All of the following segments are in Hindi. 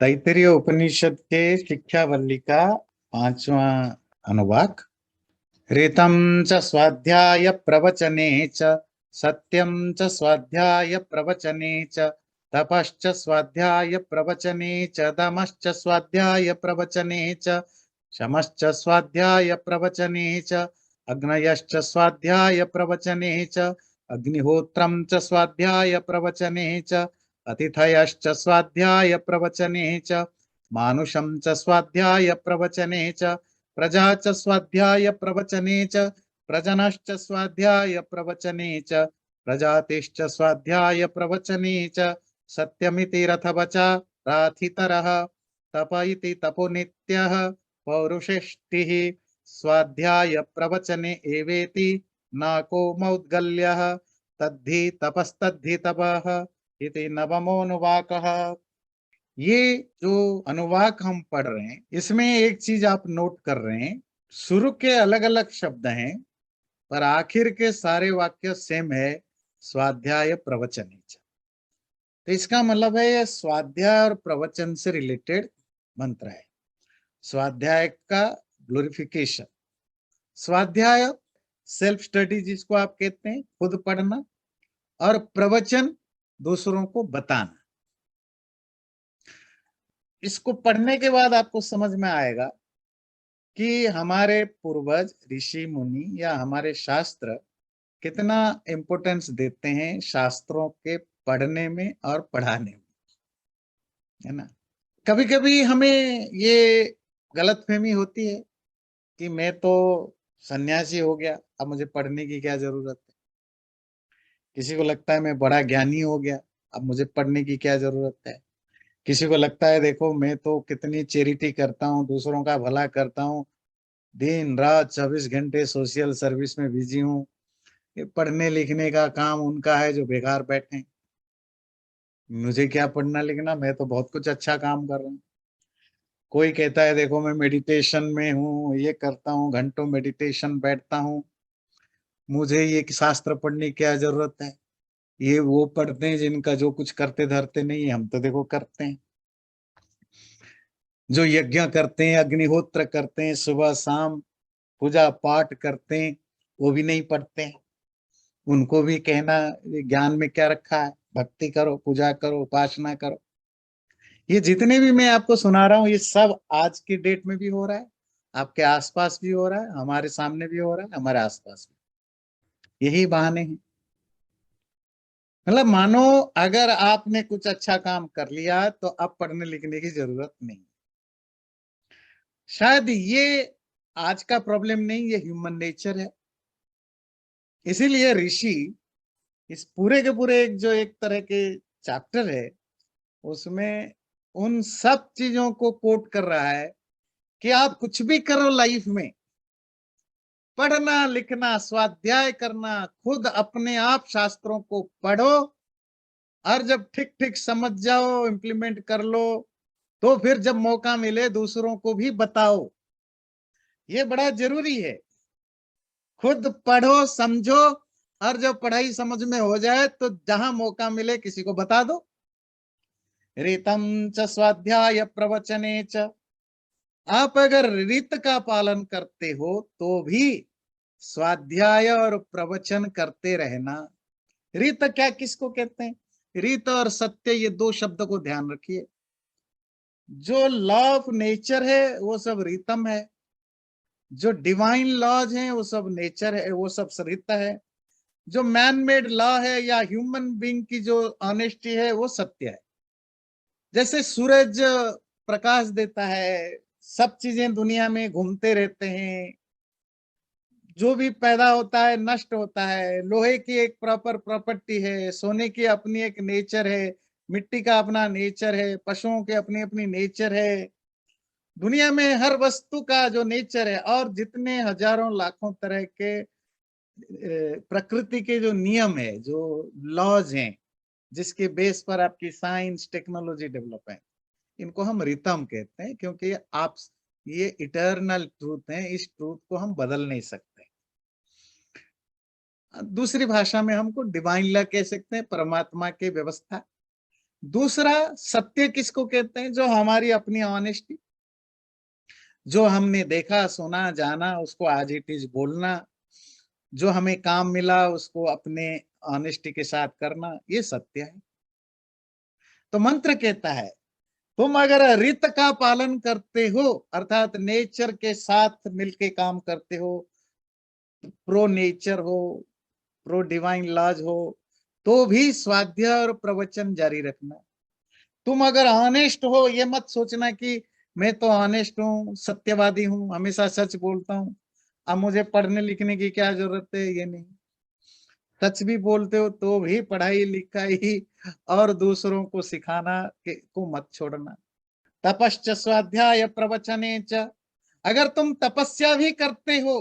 तैत्तिरीय उपनिषद के शिक्षावल्ली का 5वां अनुवाक। ऋतं च स्वाध्याय प्रवचने च सत्यं च स्वाध्याय प्रवचने च तपश्च स्वाध्याय प्रवचने च दमश्च स्वाध्याय प्रवचने च शमश्च स्वाध्याय प्रवचने च अग्नयश्च स्वाध्याय प्रवचने च अग्निहोत्रं च स्वाध्याय प्रवचने च अतिथयश्च स्वाध्याय प्रवचने च मानुषं च स्वाध्याय प्रवचने च प्रजा च स्वाध्याय प्रवचने च प्रजनश्च स्वाध्याय प्रवचने च प्रजातिश्च स्वाध्याय प्रवचने च सत्यमिति रथवचा राथितरः तप इति तपोनित्यः पौरुषेष्टिः स्वाध्याय प्रवचने एवेति नाको मौद्गल्यः तद्धि तपस्तद्धि तपः इति नवमोऽनुवाकः। ये जो अनुवाक हम पढ़ रहे हैं इसमें एक चीज आप नोट कर रहे हैं, शुरू के अलग अलग शब्द हैं पर आखिर के सारे वाक्य सेम है, स्वाध्याय प्रवचन। तो इसका मतलब है ये स्वाध्याय और प्रवचन से रिलेटेड मंत्र है। स्वाध्याय का ग्लोरिफिकेशन, स्वाध्याय सेल्फ स्टडी जिसको आप कहते हैं, खुद पढ़ना, और प्रवचन दूसरों को बताना। इसको पढ़ने के बाद आपको समझ में आएगा कि हमारे पूर्वज ऋषि मुनि या हमारे शास्त्र कितना इंपॉर्टेंस देते हैं शास्त्रों के पढ़ने में और पढ़ाने में, है ना। कभी कभी हमें ये गलतफहमी होती है कि मैं तो सन्यासी हो गया, अब मुझे पढ़ने की क्या जरूरत है। किसी को लगता है मैं बड़ा ज्ञानी हो गया, अब मुझे पढ़ने की क्या जरूरत है। किसी को लगता है देखो मैं तो कितनी चैरिटी करता हूँ, दूसरों का भला करता हूँ, दिन रात 24 घंटे सोशल सर्विस में बिजी हूँ, ये पढ़ने लिखने का काम उनका है जो बेकार बैठे हैं, मुझे क्या पढ़ना लिखना, मैं तो बहुत कुछ अच्छा काम कर रहा हूँ। कोई कहता है देखो मैं मेडिटेशन में हूँ, ये करता हूँ, घंटों मेडिटेशन बैठता हूँ, मुझे ये शास्त्र पढ़ने की क्या जरूरत है। ये वो पढ़ते हैं जिनका जो कुछ करते धरते नहीं है, हम तो देखो करते हैं। जो यज्ञ करते हैं, अग्निहोत्र करते हैं, सुबह शाम पूजा पाठ करते हैं, वो भी नहीं पढ़ते हैं। उनको भी कहना ये ज्ञान में क्या रखा है, भक्ति करो, पूजा करो, उपासना करो। ये जितने भी मैं आपको सुना रहा हूँ ये सब आज की डेट में भी हो रहा है, आपके आसपास भी हो रहा है, हमारे सामने भी हो रहा है, हमारे आसपास भी यही बहाने हैं। मतलब मानो अगर आपने कुछ अच्छा काम कर लिया तो अब पढ़ने लिखने की जरूरत नहीं। शायद ये आज का प्रॉब्लम नहीं, ये ह्यूमन नेचर है। इसीलिए ऋषि इस पूरे के पूरे एक तरह के चैप्टर है, उसमें उन सब चीजों को कोट कर रहा है कि आप कुछ भी करो लाइफ में, पढ़ना लिखना स्वाध्याय करना, खुद अपने आप शास्त्रों को पढ़ो, और जब ठीक ठीक समझ जाओ, इम्प्लीमेंट कर लो, तो फिर जब मौका मिले दूसरों को भी बताओ। ये बड़ा जरूरी है। खुद पढ़ो समझो, और जब पढ़ाई समझ में हो जाए तो जहां मौका मिले किसी को बता दो। रीतम च स्वाध्याय प्रवचने च, आप अगर रीत का पालन करते हो तो भी स्वाध्याय और प्रवचन करते रहना। रीत क्या किसको कहते हैं? रीत और सत्य, ये दो शब्द को ध्यान रखिए। जो लॉ ऑफ नेचर है वो सब रीतम है, जो डिवाइन लॉज हैं वो सब नेचर है, वो सब रीत है। जो मैन मेड लॉ है या ह्यूमन बीइंग की जो ऑनेस्टी है वो सत्य है। जैसे सूरज प्रकाश देता है, सब चीजें दुनिया में घूमते रहते हैं, जो भी पैदा होता है नष्ट होता है। लोहे की एक प्रॉपर प्रॉपर्टी है, सोने की अपनी एक नेचर है, मिट्टी का अपना नेचर है, पशुओं के अपनी अपनी नेचर है। दुनिया में हर वस्तु का जो नेचर है, और जितने हजारों लाखों तरह के प्रकृति के जो नियम है, जो लॉज हैं, जिसके बेस पर आपकी साइंस टेक्नोलॉजी डेवलप है, इनको हम रितम कहते हैं, क्योंकि आप ये इटर्नल ट्रूथ है, इस ट्रूथ को हम बदल नहीं सकते। दूसरी भाषा में हमको डिवाइन लॉ कह सकते हैं, परमात्मा की व्यवस्था, दूसरा सत्य किसको कहते हैं? जो हमारी अपनी ऑनेस्टी, जो हमने देखा सुना जाना उसको आज इट इज बोलना, जो हमें काम मिला उसको अपने ऑनेस्टी के साथ करना, ये सत्य है। तो मंत्र कहता है तुम अगर रीत का पालन करते हो, अर्थात नेचर के साथ मिलके काम करते हो, प्रो नेचर हो, प्रो डिवाइन लॉज हो, तो भी स्वाध्याय और प्रवचन जारी रखना। तुम अगर ऑनेस्ट हो, ये मत सोचना कि मैं तो ऑनेस्ट हूँ, सत्यवादी हूँ, हमेशा सच बोलता हूँ, अब मुझे पढ़ने लिखने की क्या जरूरत है, ये नहीं। सच भी बोलते हो तो भी पढ़ाई लिखाई और दूसरों को सिखाना को मत छोड़ना। तपश्च स्वाध्याय प्रवचने च, अगर तुम तपस्या भी करते हो,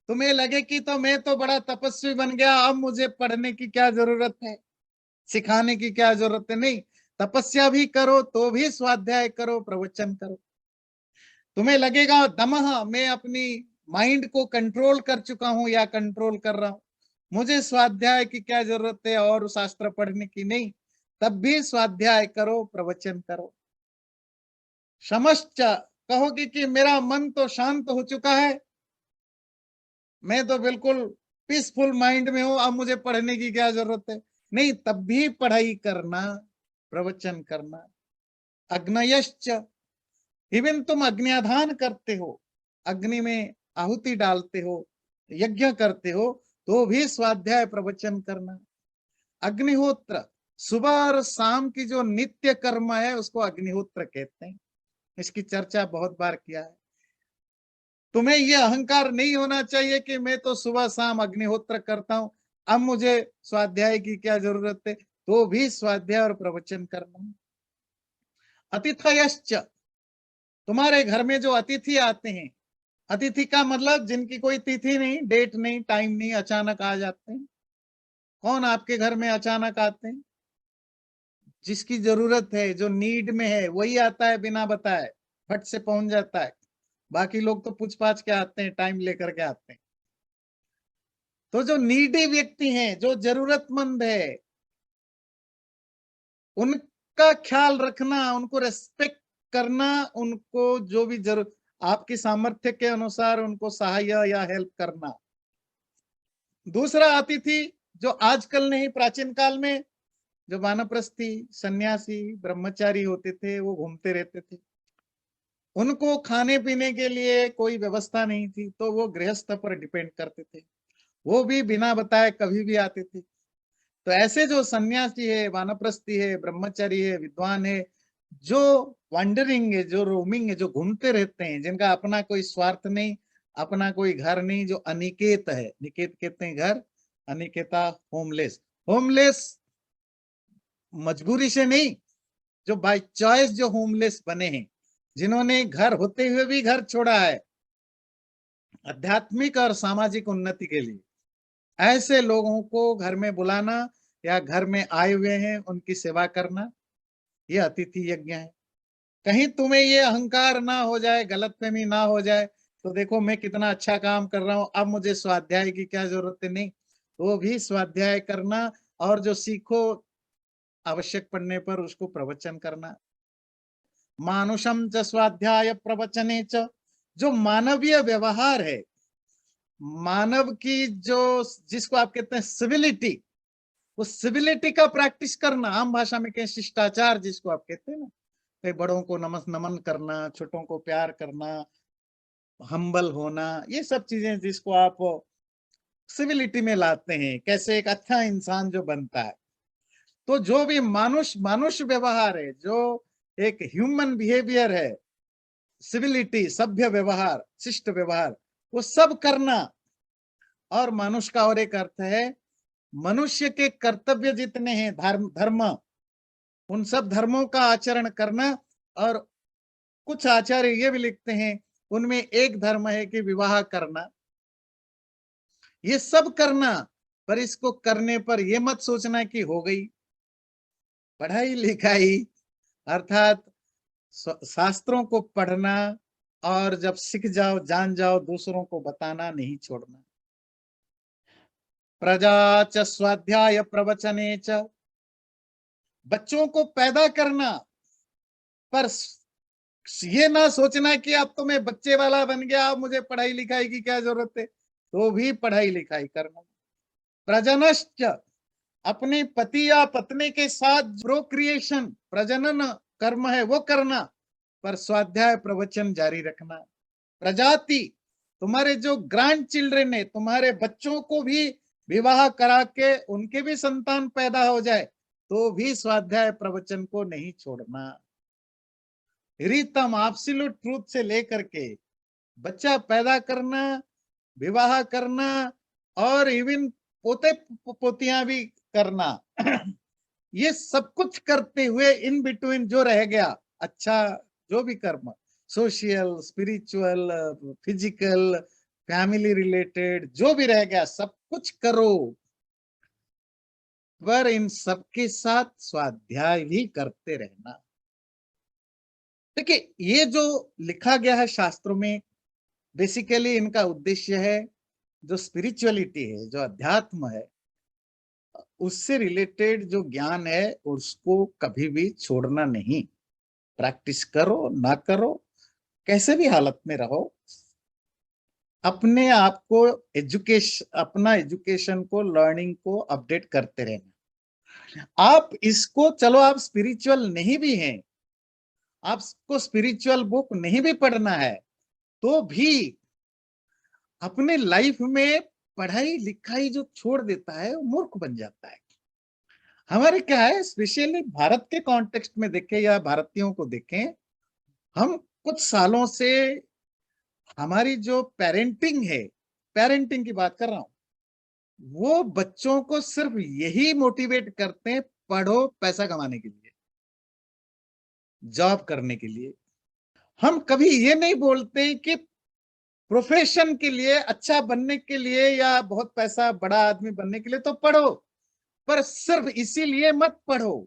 तुम्हें लगे कि तो मैं तो बड़ा तपस्वी बन गया, अब मुझे पढ़ने की क्या जरूरत है, सिखाने की क्या जरूरत है, नहीं, तपस्या भी करो तो भी स्वाध्याय करो, प्रवचन करो। तुम्हें लगेगा दमह, मैं अपनी माइंड को कंट्रोल कर चुका हूं या कंट्रोल कर रहा हूं, मुझे स्वाध्याय की क्या जरूरत है और शास्त्र पढ़ने की, नहीं, तब भी स्वाध्याय करो, प्रवचन करो। समश्च, कहोगे कि मेरा मन तो शांत हो चुका है, मैं तो बिल्कुल पीसफुल माइंड में हूं, अब मुझे पढ़ने की क्या जरूरत है, नहीं, तब भी पढ़ाई करना, प्रवचन करना। अग्नयश्च, इवन तुम अग्न्याधान करते हो, अग्नि में आहुति डालते हो, यज्ञ करते हो, तो भी स्वाध्याय प्रवचन करना। अग्निहोत्र, सुबह और शाम की जो नित्य कर्म है उसको अग्निहोत्र कहते हैं, इसकी चर्चा बहुत बार किया है। तुम्हें यह अहंकार नहीं होना चाहिए कि मैं तो सुबह शाम अग्निहोत्र करता हूं, अब मुझे स्वाध्याय की क्या जरूरत है, तो भी स्वाध्याय और प्रवचन करना। अतिथयश्च, तुम्हारे घर में जो अतिथि आते हैं, अतिथि का मतलब जिनकी कोई तिथि नहीं, डेट नहीं, टाइम नहीं, अचानक आ जाते हैं। कौन आपके घर में अचानक आते हैं? जिसकी जरूरत है, जो नीड में है, वही आता है, बिना बताए फट से पहुंच जाता है। बाकी लोग तो पूछ पाछ के आते हैं, टाइम लेकर के आते हैं। तो जो नीडी व्यक्ति हैं, जो जरूरतमंद है, उनका ख्याल रखना, उनको रेस्पेक्ट करना, उनको जो भी जरूरत, आपकी सामर्थ्य के अनुसार उनको सहायता या हेल्प करना। दूसरा अतिथि, जो आजकल नहीं, प्राचीन काल में जो वानप्रस्थी, सन्यासी, ब्रह्मचारी होते थे, वो घूमते रहते थे, उनको खाने पीने के लिए कोई व्यवस्था नहीं थी, तो वो गृहस्थ पर डिपेंड करते थे, वो भी बिना बताए कभी भी आते थे। तो ऐसे जो सन्यासी है, वानप्रस्थी है, ब्रह्मचारी है, विद्वान है, जो वंडरिंग है, जो रोमिंग है, जो घूमते रहते हैं, जिनका अपना कोई स्वार्थ नहीं, अपना कोई घर नहीं, जो अनिकेत है, निकेत कहते हैं घर, अनिकेता होमलेस, होमलेस मजबूरी से नहीं, जो बाय चॉइस जो होमलेस बने हैं, जिन्होंने घर होते हुए भी घर छोड़ा है आध्यात्मिक और सामाजिक उन्नति के लिए, ऐसे लोगों को घर में बुलाना या घर में आए हुए हैं उनकी सेवा करना, ये अतिथि यज्ञ है। कहीं तुम्हें ये अहंकार ना हो जाए, गलतफहमी ना हो जाए, तो देखो मैं कितना अच्छा काम कर रहा हूं, अब मुझे स्वाध्याय की क्या जरूरत है, नहीं, तो भी स्वाध्याय करना, और जो सीखो आवश्यक पड़ने पर उसको प्रवचन करना। मानुषम च स्वाध्याय प्रवचने च, जो मानवीय व्यवहार है, मानव की जो, जिसको आप कहते हैं सिविलिटी, उस सिविलिटी का प्रैक्टिस करना, आम भाषा में कहें शिष्टाचार जिसको आप कहते हैं ना, कई बड़ों को नमन करना, छोटों को प्यार करना, हम्बल होना, ये सब चीजें जिसको आप सिविलिटी में लाते हैं, कैसे एक अच्छा इंसान जो बनता है। तो जो भी मानुष व्यवहार है, जो एक ह्यूमन बिहेवियर है, सिविलिटी, सभ्य व्यवहार, शिष्ट व्यवहार, वो सब करना। और मनुष्य का और एक अर्थ है, मनुष्य के कर्तव्य जितने हैं, धर्म, उन सब धर्मों का आचरण करना। और कुछ आचार्य ये भी लिखते हैं, उनमें एक धर्म है कि विवाह करना, ये सब करना। पर इसको करने पर ये मत सोचना कि हो गई पढ़ाई लिखाई, अर्थात शास्त्रों को पढ़ना, और जब सीख जाओ, जान जाओ, दूसरों को बताना नहीं छोड़ना। प्रजा च स्वाध्याय प्रवचने च, बच्चों को पैदा करना, पर ये ना सोचना कि अब तो मैं बच्चे वाला बन गया, अब मुझे पढ़ाई लिखाई की क्या जरूरत है, तो भी पढ़ाई लिखाई करना। प्रजनश्च, अपने पति या पत्नी के साथ प्रोक्रिएशन, प्रजनन कर्म है वो करना, पर स्वाध्याय प्रवचन जारी रखना। प्रजाति, तुम्हारे जो ग्रैंड चिल्ड्रन है, तुम्हारे बच्चों को भी विवाह करा के उनके भी संतान पैदा हो जाए, तो भी स्वाध्याय प्रवचन को नहीं छोड़ना। रीतम एब्सोल्यूट ट्रूथ से लेकर के बच्चा पैदा करना, विवाह करना, और इवन पोते पोतियां भी करना ये सब कुछ करते हुए इन बिटवीन जो रह गया, अच्छा जो भी कर्म, social, spiritual, physical, family related जो भी रह गया, सब कुछ करो, पर इन सबके साथ स्वाध्याय भी करते रहना। देखिए, ये जो लिखा गया है शास्त्रों में, बेसिकली इनका उद्देश्य है जो स्पिरिचुअलिटी है, जो अध्यात्म है, उससे रिलेटेड जो ज्ञान है उसको कभी भी छोड़ना नहीं। प्रैक्टिस करो ना करो, कैसे भी हालत में रहो, अपने आप को अपना एजुकेशन को, लर्निंग को अपडेट करते रहना। आप इसको, चलो आप स्पिरिचुअल नहीं भी हैं, आपको स्पिरिचुअल बुक नहीं भी पढ़ना है, तो भी अपने लाइफ में पढ़ाई लिखाई जो छोड़ देता है वो मूर्ख बन जाता है। हमारे क्या है, स्पेशली भारत के कॉन्टेक्स्ट में देखें या भारतीयों को देखें, हम कुछ सालों से हमारी जो पेरेंटिंग है, पेरेंटिंग की बात कर रहा हूं, वो बच्चों को सिर्फ यही मोटिवेट करते हैं, पढ़ो पैसा कमाने के लिए, जॉब करने के लिए। हम कभी ये नहीं बोलते कि प्रोफेशन के लिए, अच्छा बनने के लिए, या बहुत पैसा बड़ा आदमी बनने के लिए तो पढ़ो, पर सिर्फ इसीलिए मत पढ़ो।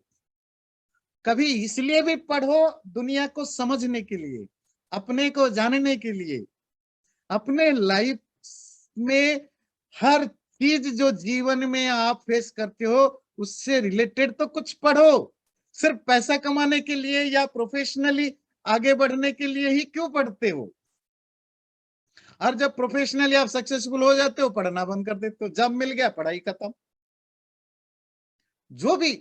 कभी इसलिए भी पढ़ो दुनिया को समझने के लिए, अपने को जानने के लिए, अपने लाइफ में हर चीज जो जीवन में आप फेस करते हो उससे रिलेटेड तो कुछ पढ़ो। सिर्फ पैसा कमाने के लिए या प्रोफेशनली आगे बढ़ने के लिए ही क्यों पढ़ते हो? और जब प्रोफेशनली आप सक्सेसफुल हो जाते हो, पढ़ना बंद कर देते हो, जब मिल गया पढ़ाई खत्म। जो भी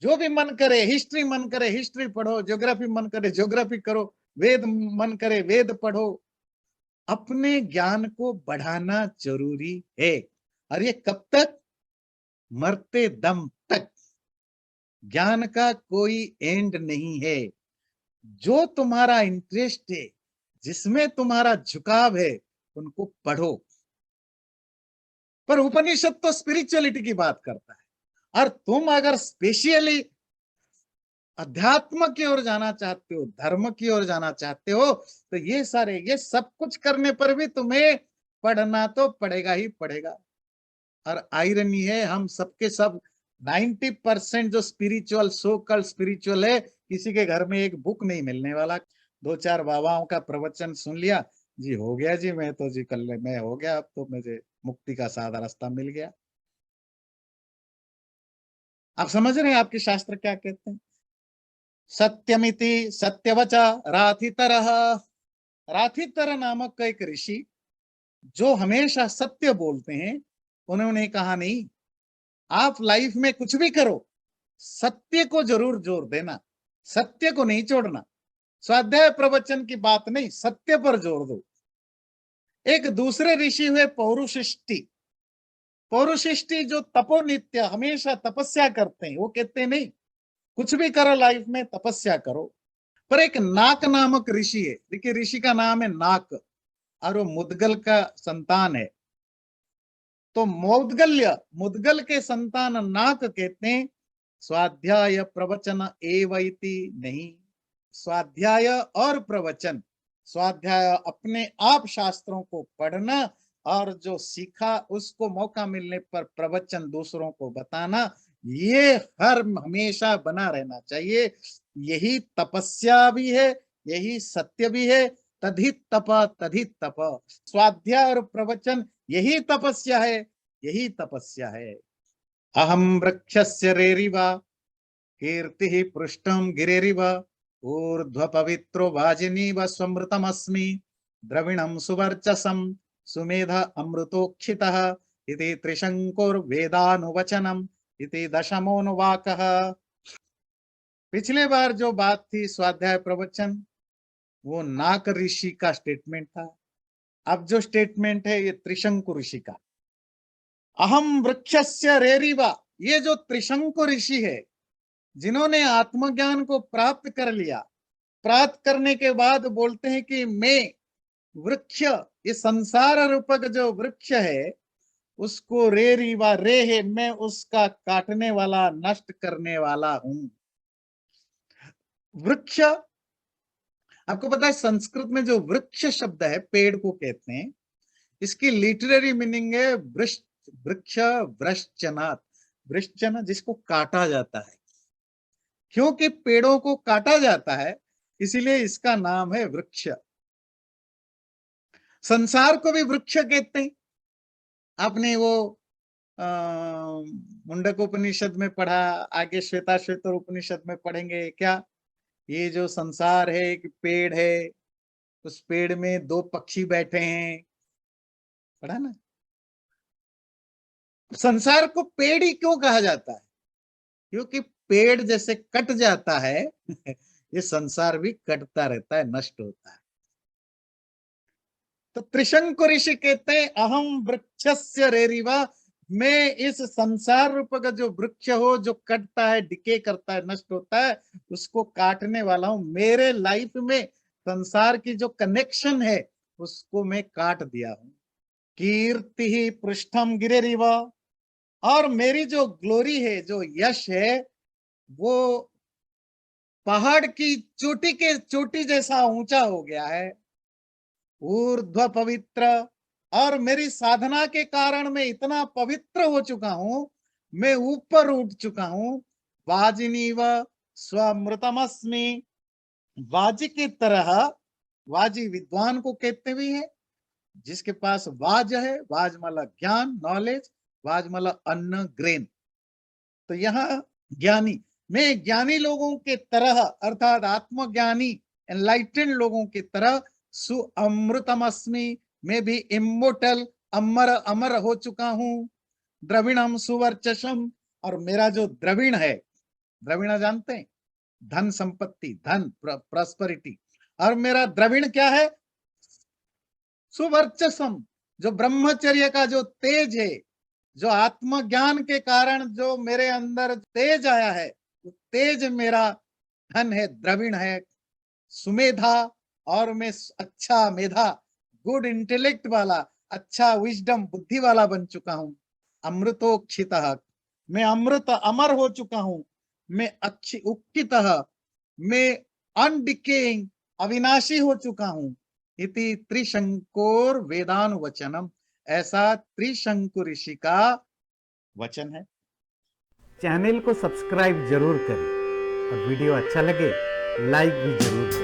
जो भी मन करे, हिस्ट्री मन करे हिस्ट्री पढ़ो, ज्योग्राफी मन करे ज्योग्राफी करो, वेद मन करे वेद पढ़ो। अपने ज्ञान को बढ़ाना जरूरी है, और ये कब तक? मरते दम तक। ज्ञान का कोई एंड नहीं है। जो तुम्हारा इंटरेस्ट है, जिसमें तुम्हारा झुकाव है, उनको पढ़ो। पर उपनिषद तो स्पिरिचुअलिटी की बात करता है, और तुम अगर स्पेशली अध्यात्म की ओर जाना चाहते हो, धर्म की ओर जाना चाहते हो, तो ये सब कुछ करने पर भी तुम्हें पढ़ना तो पड़ेगा ही पड़ेगा। और आयरनी है, हम सबके सब 90% जो स्पिरिचुअल, सो कॉल्ड स्पिरिचुअल है, किसी के घर में एक बुक नहीं मिलने वाला। दो चार बाबाओं का प्रवचन सुन लिया जी, हो गया जी, मैं तो जी कल मैं हो गया, अब तो मुझे मुक्ति का सादा रास्ता मिल गया। आप समझ रहे हैं आपके शास्त्र क्या कहते हैं? सत्यमिति सत्यवचा राथितरः। राथितर नामक का एक ऋषि जो हमेशा सत्य बोलते हैं, उन्होंने कहा नहीं, आप लाइफ में कुछ भी करो, सत्य को जरूर जोर देना, सत्य को नहीं छोड़ना। स्वाध्याय प्रवचन की बात नहीं, सत्य पर जोर दो। एक दूसरे ऋषि हुए पौरुषिष्टि। पौरुषिष्टि जो तपोनित्य, हमेशा तपस्या करते हैं, वो कहते हैं नहीं, कुछ भी करो लाइफ में तपस्या करो। पर एक नाक नामक ऋषि है, देखिए ऋषि का नाम है नाक, और वो मुदगल का संतान है। तो मौदगल्य, मुदगल के संतान नाक कहते हैं स्वाध्याय प्रवचन एवैति नहीं। स्वाध्याय और प्रवचन, स्वाध्याय अपने आप शास्त्रों को पढ़ना, और जो सीखा उसको मौका मिलने पर प्रवचन दूसरों को बताना, ये हर हमेशा बना रहना चाहिए। यही तपस्या भी है, यही सत्य भी है। तद्धि तप तद्धि तप, स्वाध्याय और प्रवचन यही तपस्या है, यही तपस्या है। अहम वृक्षस्य रेरिवा कीर्तिः पृष्ठं गिरेरिव ऊर्ध्व पवित्रो वाजिनीव स्वमृतमस्मि द्रविणं सुवर्चसं सुमेध अमृतोक्षितः इति त्रिशंकुर्वेदानुवचनम् इति दशमोनुवाकः। पिछले बार जो बात थी स्वाध्याय प्रवचन, वो नाक ऋषि का स्टेटमेंट था। अब जो स्टेटमेंट है ये त्रिशंकु ऋषि का। अहम वृक्षस्य रेरिवा, ये जो त्रिशंकु ऋषि है जिन्होंने आत्मज्ञान को प्राप्त कर लिया, प्राप्त करने के बाद बोलते हैं कि मैं वृक्ष, ये संसार रूपक जो वृक्ष है उसको रेरिवा, रे है, मैं उसका काटने वाला, नष्ट करने वाला हूं। वृक्ष, आपको पता है संस्कृत में जो वृक्ष शब्द है पेड़ को कहते हैं, इसकी लिटरेरी मीनिंग है वृक्ष, वृक्ष वृश्चनात्, वृश्चन जिसको काटा जाता है। क्योंकि पेड़ों को काटा जाता है इसीलिए इसका नाम है वृक्ष। संसार को भी वृक्ष कहते हैं। आपने वो मुंडक उपनिषद में पढ़ा, आगे श्वेताश्वेतर उपनिषद में पढ़ेंगे क्या, ये जो संसार है एक पेड़ है, उस पेड़ में दो पक्षी बैठे हैं, पढ़ा ना। संसार को पेड़ ही क्यों कहा जाता है? क्योंकि पेड़ जैसे कट जाता है ये संसार भी कटता रहता है, नष्ट होता है। तो त्रिशंकु ऋषि कहते हैं अहम वृक्षस्य रेरिवा, मैं इस संसार रूप का जो वृक्ष हो, जो कटता है, डिके करता है, नष्ट होता है, उसको काटने वाला हूं। मेरे लाइफ में संसार की जो कनेक्शन है उसको मैं काट दिया हूं। कीर्ति ही पृष्ठम गिरेरिव, और मेरी जो ग्लोरी है, जो यश है, वो पहाड़ की चोटी के चोटी जैसा ऊंचा हो गया है। ऊर्ध्व पवित्र, और मेरी साधना के कारण मैं इतना पवित्र हो चुका हूं, मैं ऊपर उठ चुका हूं। वाजिनीव स्वमृतमस्मि, वाजी की तरह, वाजी विद्वान को कहते भी हैं, जिसके पास वाज है, वाज मतलब ज्ञान, नॉलेज, वाज मतलब अन्न, ग्रेन। तो यहाँ ज्ञानी, मैं ज्ञानी लोगों के तरह अर्थात आत्मज्ञानी एनलाइटेंड लोगों की तरह सु अमृतमस्मि, मैं भी इमोर्टल, अमर अमर हो चुका हूं। द्रविणम सुवर्चसम, और मेरा जो द्रविण है, द्रविण जानते हैं, धन संपत्ति, धन प्रॉस्पेरिटी, और मेरा द्रविण क्या है? सुवर्चसम, जो ब्रह्मचर्य का जो तेज है, जो आत्मज्ञान के कारण जो मेरे अंदर तेज आया है, वो तेज मेरा धन है, द्रविण है। सुमेधा, और मैं अच्छा मेधा, गुड इंटेलेक्ट वाला, अच्छा विजडम, बुद्धि वाला बन चुका हूं। अमृतोक्षितः, मैं अमृत अमर हो चुका हूं। मैं अच्छी उक्तितः, मैं अनडिकेइंग अविनाशी हो चुका हूं। इति त्रिशंकोर वेदानुवचनम, ऐसा त्रिशंकु ऋषि का वचन है। चैनल को सब्सक्राइब जरूर करें और वीडियो अच्छा लगे लाइक भी जरूर करें।